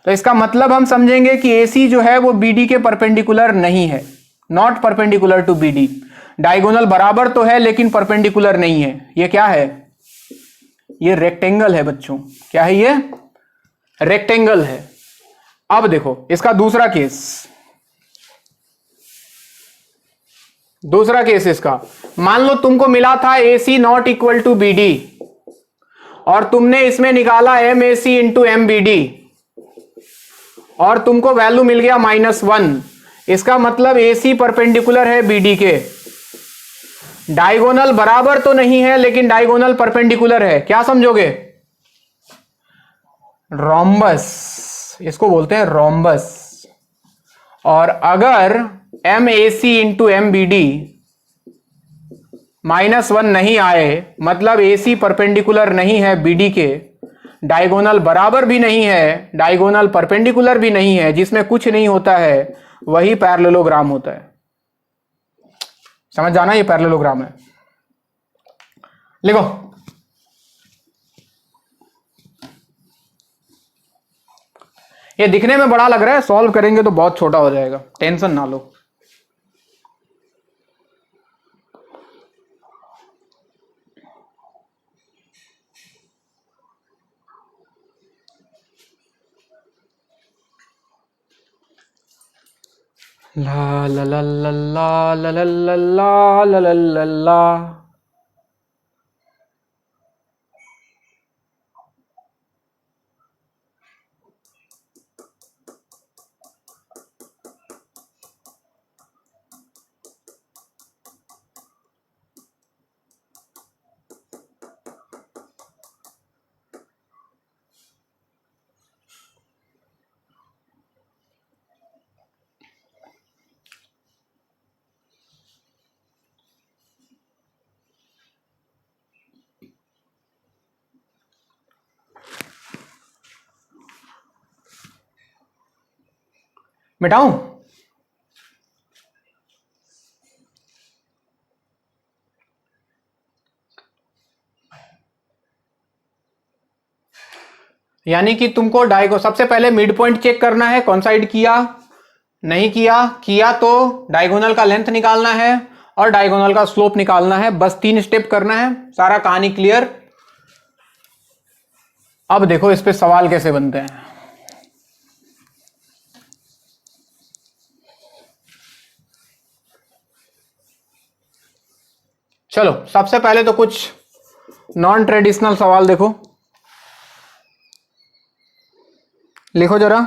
तो इसका मतलब हम समझेंगे कि AC जो है वो BD के परपेंडिकुलर नहीं है, not perpendicular to BD। Diagonal बराबर तो है लेकिन परपेंडिकुलर नहीं है। ये क्या है, ये रेक्टेंगल है बच्चों। क्या है ये, रेक्टेंगल है। अब देखो इसका दूसरा केस इसका, मान लो तुमको मिला था AC not equal to BD और तुमने इसमें निकाला MAC इंटू MBD और तुमको वैल्यू मिल गया -1। इसका मतलब AC परपेंडिकुलर है BD के, डायगोनल बराबर तो नहीं है लेकिन डायगोनल परपेंडिकुलर है। क्या समझोगे, रोम्बस, इसको बोलते हैं रोम्बस। और अगर MAC इंटू MBD -1 नहीं आए, मतलब AC परपेंडिकुलर नहीं है BD के, डायगोनल बराबर भी नहीं है, डायगोनल परपेंडिकुलर भी नहीं है, जिसमें कुछ नहीं होता है वही पैरेललोग्राम होता है। समझ जाना, ये पैरेललोग्राम है। लिखो, ये दिखने में बड़ा लग रहा है, सॉल्व करेंगे तो बहुत छोटा हो जाएगा, टेंशन ना लो। ला ला ला ला ला ला ला ला ला ला ला ला। मिटाऊं, यानी कि तुमको सबसे पहले मिड पॉइंट चेक करना है, कौन साइड किया, नहीं किया तो डायगोनल का लेंथ निकालना है और डायगोनल का स्लोप निकालना है। बस 3 स्टेप करना है, सारा कहानी क्लियर। अब देखो इस पे सवाल कैसे बनते हैं। चलो सबसे पहले तो कुछ नॉन ट्रेडिशनल सवाल देखो, लिखो जरा,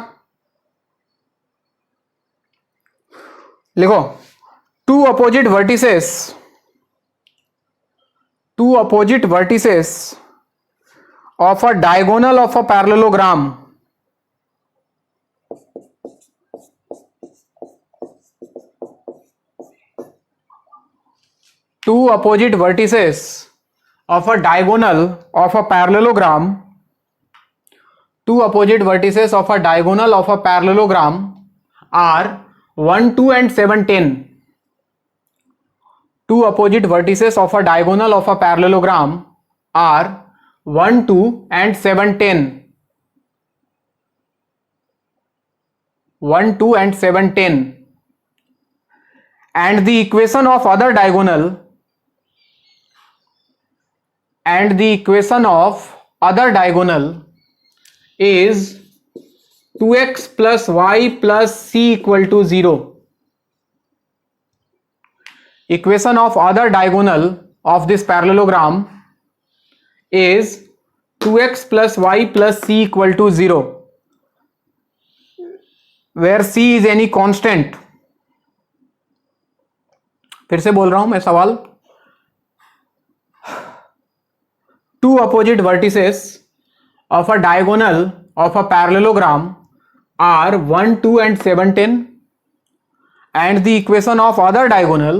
लिखो। Two opposite vertices of a diagonal of a parallelogram two opposite vertices of a diagonal of a parallelogram are 1 2 and 7 10, two opposite vertices of a diagonal of a parallelogram are 1 2 and 7 10, 1 2 and 7 10, and the equation of other diagonal is 2x plus y plus c equal to 0. Equation of other diagonal of this parallelogram is 2x plus y plus c equal to 0, where c is any constant. फिर से बोल रहा हूं मैं सवाल. Two opposite vertices of a diagonal of a parallelogram are 1 2 and 7 10, and the equation of other diagonal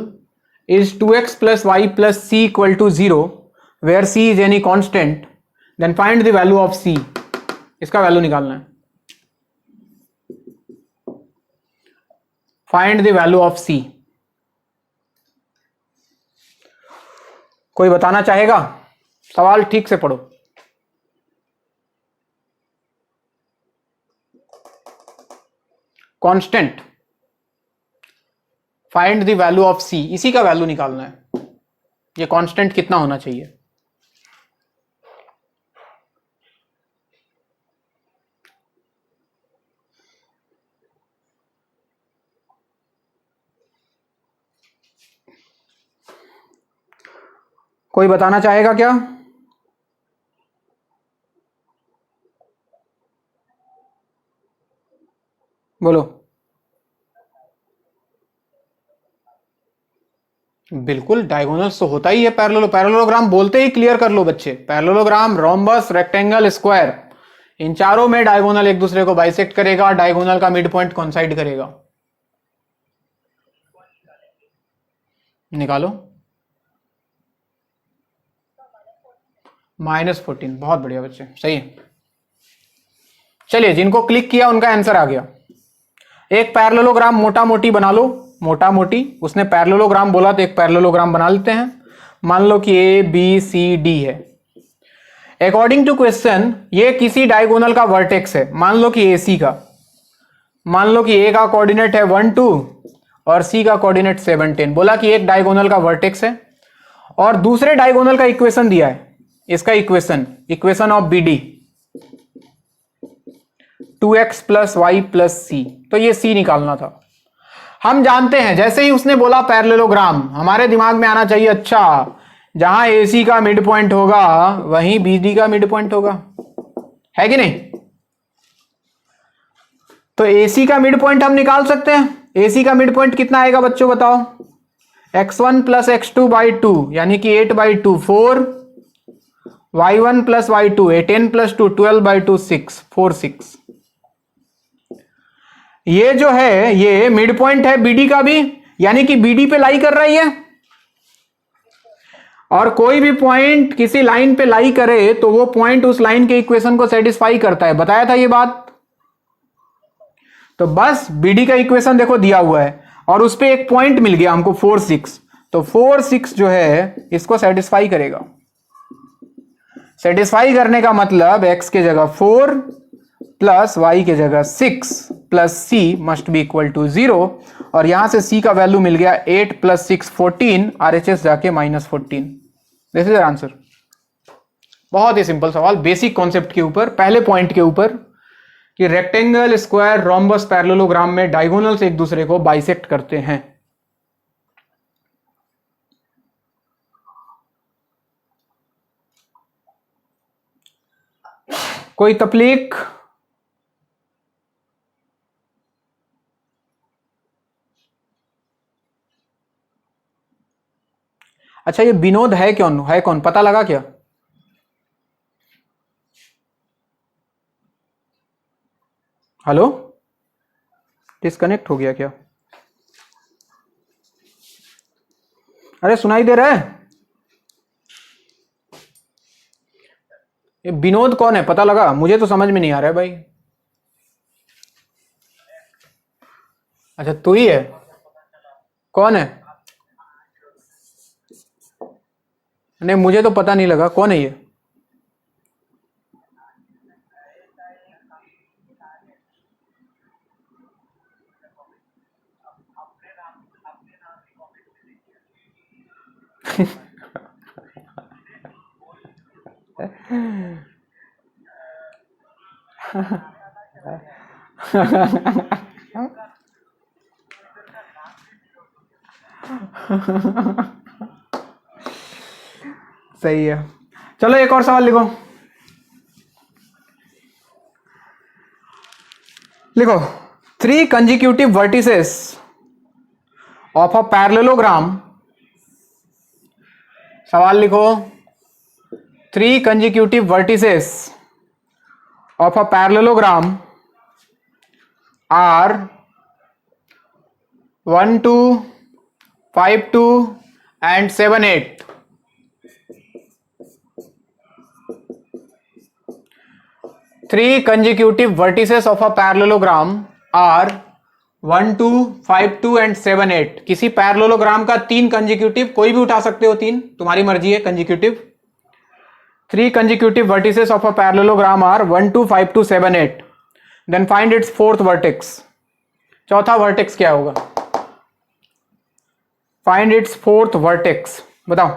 is 2x plus y plus c equal to 0, where c is any constant. Then find the value of c. इसका value निकालना है. Find the value of c. कोई बताना चाहेगा? सवाल ठीक से पढ़ो. Constant. Find the value of C. इसी का वैल्यू निकालना है. ये कांस्टेंट कितना होना चाहिए? कोई बताना चाहेगा क्या? बोलो. बिल्कुल, डायगोनल्स तो होता ही है. पैरेललोग्राम बोलते ही क्लियर कर लो बच्चे. पैरेललोग्राम, रोम्बस, रेक्टेंगल, स्क्वायर, इन चारों में डायगोनल एक दूसरे को बाइसेक्ट करेगा. डायगोनल का मिड पॉइंट कॉन्साइड करेगा. निकालो. -14. बहुत बढ़िया बच्चे, सही है. चलिए, जिनको क्लिक किया उनका आंसर आ गया. एक पैरेललोग्राम मोटा मोटी बना लो. मोटा मोटी उसने पैरेललोग्राम बोला तो एक पैरेललोग्राम बना लेते हैं. मान लो कि ए बी सी डी है. अकॉर्डिंग टू क्वेश्चन ये किसी डायगोनल का वर्टेक्स है. मान लो कि ए सी का. मान लो कि ए का कोऑर्डिनेट है 1 2 और सी का कोऑर्डिनेट 7 10. बोला कि एक डायगोनल का वर्टेक्स है और दूसरे डायगोनल का इक्वेशन दिया है. इसका equation of B D 2x plus Y plus C. तो ये सी निकालना था. हम जानते हैं जैसे ही उसने बोला पैरेललोग्राम, हमारे दिमाग में आना चाहिए अच्छा जहां AC का मिड पॉइंट होगा वहीं BD का मिड पॉइंट होगा, है कि नहीं? तो AC का मिड पॉइंट हम निकाल सकते हैं. AC का मिड पॉइंट कितना आएगा बच्चों बताओ? x1 प्लस x2 बाई 2 यानी कि 8 by 2 4, y1 plus y2 10 plus 2 12 by 2 6 4 6. ये जो है ये मिड पॉइंट है बीडी का भी, यानी कि बीडी पे लाई कर रही है. और कोई भी पॉइंट किसी लाइन पे लाई करे तो वो पॉइंट उस लाइन के इक्वेशन को सेटिस्फाई करता है. बताया था ये बात. तो बस बीडी का इक्वेशन देखो दिया हुआ है और उस पे एक पॉइंट मिल गया हमको 4 6. तो 4 6 जो है इसको सेटिस्फाई करेगा. सेटिस्फाई करने का मतलब x के जगह 4 प्लस y के जगह 6 plus c must be equal to 0. और यहां से c का वैल्यू मिल गया 8 प्लस 6 14, RHS जाके -14. This is answer. बहुत ही सिंपल सवाल, बेसिक कॉन्सेप्ट के ऊपर, पहले पॉइंट के ऊपर कि रेक्टेंगल, स्क्वायर, रोम्बस, पैरेललोग्राम में डायगोनल्स एक दूसरे को बाइसेक्ट करते हैं. कोई तकलीफ? अच्छा, ये विनोद है कौन पता लगा क्या? हेलो, डिस्कनेक्ट हो गया क्या? अरे सुनाई दे रहा है? ये विनोद कौन है पता लगा? मुझे तो समझ में नहीं आ रहा है भाई. अच्छा तू ही है? कौन है? नहीं मुझे तो पता नहीं लगा, कौन है ये? सही है। चलो एक और सवाल लिखो। लिखो, 3 consecutive vertices of a parallelogram. सवाल लिखो, 3 consecutive vertices of a parallelogram are 1 2 5 2 and 7 8. 3 consecutive vertices of a parallelogram are 1 2 5 2 and 7 8. किसी पैरेललोग्राम का 3 कंजिक्यूटिव, कोई भी उठा सकते हो, 3 तुम्हारी मर्जी है consecutive. 3 consecutive vertices of a parallelogram are 1 2 5 2 7 8. Then find its fourth vertex. चौथा वर्टेक्स क्या होगा? फाइंड इट्स फोर्थ वर्टेक्स, बताओ।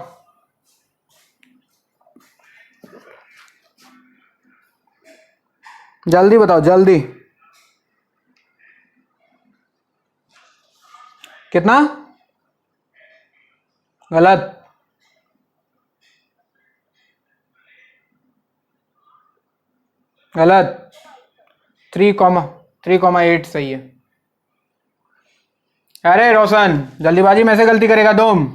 जल्दी बताओ जल्दी। कितना? गलत। गलत। 3,8 सही है। अरे रोशन, जल्दीबाजी में से गलती करेगा तुम।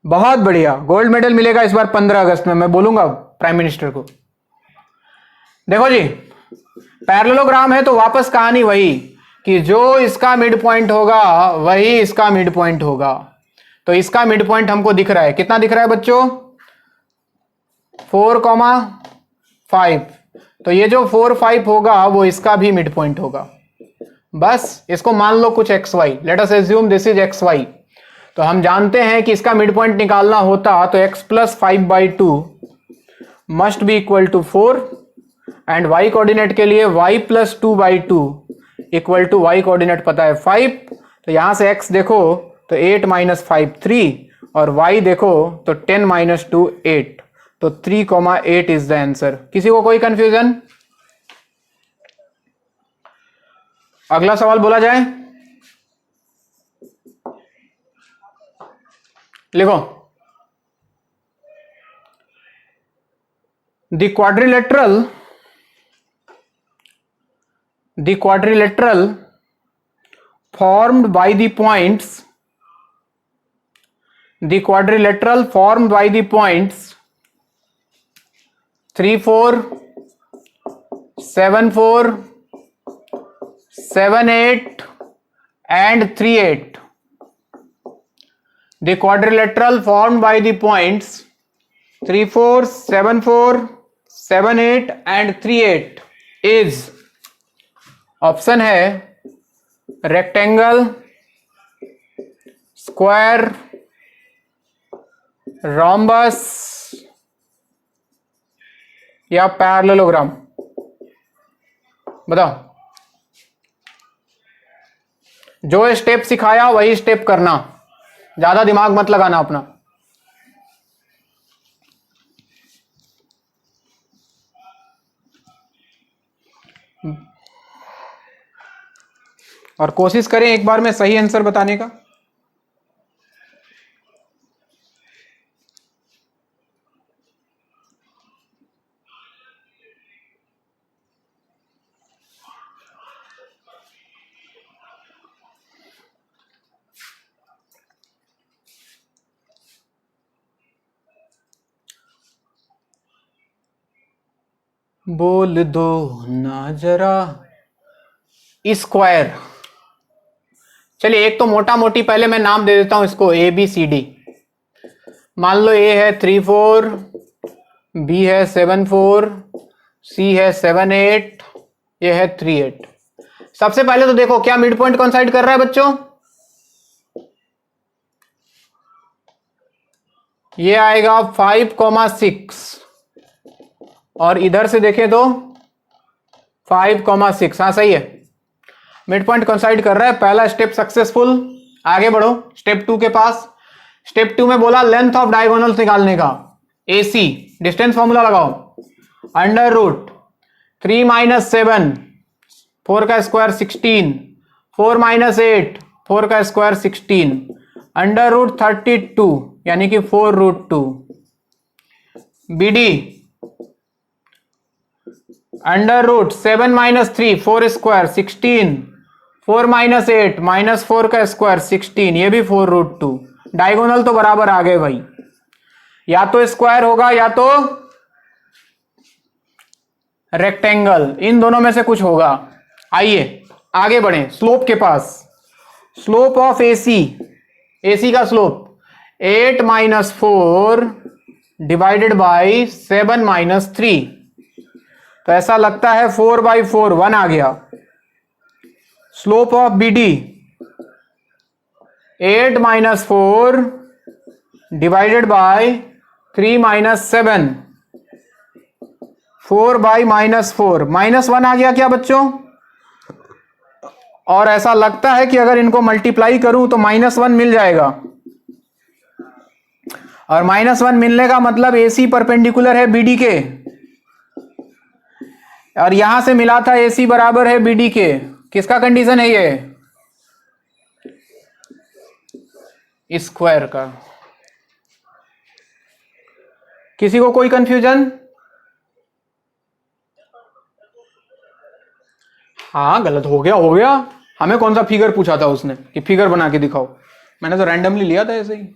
बहुत बढ़िया, गोल्ड मेडल मिलेगा इस बार 15 अगस्त में, मैं बोलूंगा प्राइम मिनिस्टर को। देखो जी, पैरेललोग्राम है तो वापस कहानी वही कि जो इसका मिड पॉइंट होगा वही इसका मिड पॉइंट होगा। तो इसका मिड पॉइंट हमको दिख रहा है, कितना दिख रहा है बच्चों? 4,5। तो ये जो 4 5 होगा वो इसका भी मिड पॉइंट होगा। बस इसको मान लो कुछ X Y, let us assume this is X Y. तो हम जानते हैं कि इसका मिड पॉइंट निकालना होता तो x plus 5/2 must be equal to 4 and y coordinate के लिए y plus 2/2 equal to y coordinate पता है 5। तो यहां से x देखो तो 8 - 5 3 और y देखो तो 10 - 2 8। तो 3,8 इज द आंसर। किसी को कोई कंफ्यूजन? अगला सवाल बोला जाए, लिखो। The quadrilateral formed by the points 3 4 7 4 7 8 and 3 8. The quadrilateral formed by the points 3 4 7 4 7 8 and 3 8 is, option है रेक्टेंगल, स्क्वायर, रोम्बस या पैरेललोग्राम। बताओ। जो स्टेप सिखाया वही स्टेप करना, ज्यादा दिमाग मत लगाना अपना। और कोशिश करें एक बार में सही आंसर बताने का। बोल दो ना जरा। स्क्वायर। चलिए एक तो मोटा मोटी पहले मैं नाम दे देता हूं इसको, ABCD। मान लो A है 3 4, B है 7 4, सी है 7 8, ये है 3 8। सबसे पहले तो देखो क्या मिड पॉइंट कोइंसाइड कर रहा है बच्चों, ये आएगा 5,6 और इधर से देखें तो 5,6। हाँ सही है, मिड पॉइंट कोइंसाइड कर रहा है। पहला स्टेप सक्सेसफुल। आगे बढ़ो स्टेप 2 के पास। स्टेप 2 में बोला लेंथ ऑफ डायगोनल्स निकालने का। AC डिस्टेंस फॉर्मूला लगाओ, अंडर रूट 3 - 7 4 का स्क्वायर 16, 4 - 8 4 का स्क्वायर 16, अंडर रूट 32 यानी कि 4√2। BD अंडर रूट 7 - 3 4 स्क्वायर 16, 4 - 8 -4 का स्क्वायर 16, ये भी 4√2। डायगोनल तो बराबर आ गए भाई, या तो स्क्वायर होगा या तो रेक्टेंगल, इन दोनों में से कुछ होगा। आइए आगे बढ़ें स्लोप के पास। स्लोप ऑफ AC का स्लोप 8 - 4 डिवाइडेड बाई 7 - 3, तो ऐसा लगता है 4/4 1 आ गया। Slope of BD 8 - 4 divided by 3 - 7, 4/-4 -1 आ गया क्या बच्चों? और ऐसा लगता है कि अगर इनको मल्टीप्लाई करूं तो -1 मिल जाएगा, और -1 मिलने का मतलब AC परपेंडिकुलर है BD के, और यहां से मिला था AC बराबर है BD के। किसका कंडीशन है ये? स्क्वायर का। किसी को कोई कंफ्यूजन? हाँ गलत हो गया, हो गया। हमें कौन सा फिगर पूछा था उसने कि फिगर बना के दिखाओ, मैंने तो रैंडमली लिया था ऐसे ही।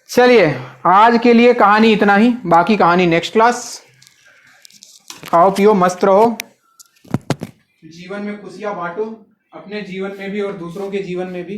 चलिए आज के लिए कहानी इतना ही, बाकी कहानी नेक्स्ट क्लास। खाओ पियो मस्त रहो, जीवन में खुशियां बांटो, अपने जीवन में भी और दूसरों के जीवन में भी।